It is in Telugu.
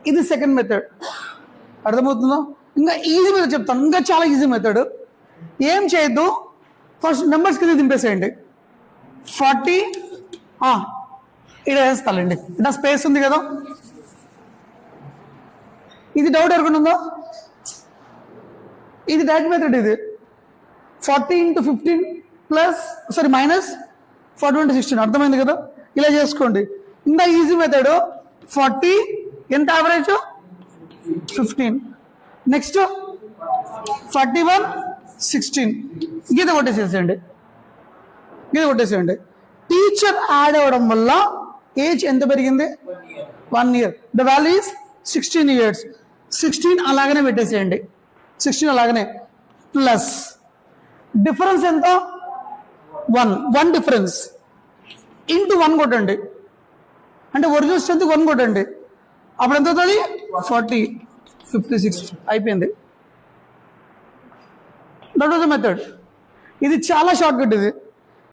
ఇది సెకండ్ మెథడ్. అర్థమవుతుందో? ఇంకా ఈజీ మెథడ్ చెప్తాను, ఇంకా చాలా ఈజీ మెథడ్. ఏం చేయొద్దు, ఫస్ట్ నెంబర్స్ కింద దింపేసేయండి. 40 ఇక్కడ వేస్తానండి, ఇట్లా స్పేస్ ఉంది కదా. ఇది డౌట్ ఎవరికైనా ఉందో? ఇది డైరెక్ట్ మెథడ్. ఇది 40 × 15 ప్లస్ మైనస్ 40 × 16. అర్థమైంది కదా? ఇలా చేసుకోండి. ఇంకా ఈజీ మెథడ్ 40 ఎంత యావరేజ్ 15, నెక్స్ట్ 41 16 గీత కొట్టేసేసేయండి. టీచర్ యాడ్ అవ్వడం వల్ల ఏజ్ ఎంత పెరిగింది? 1 year. The value is 16 years. 16 అలాగనే పెట్టేసేయండి. 16 అలాగనే ప్లస్ డిఫరెన్స్ ఎంత? 1 డిఫరెన్స్ ఇంటూ 1 కొట్టండి. అంటే ఒరిజినల్ స్ట్రెంత్ 1 కొట్టండి. అప్పుడు ఎంత అవుతుంది? 40 56 అయిపోయింది. That was the method. ఇది చాలా షార్ట్ కట్. ఇది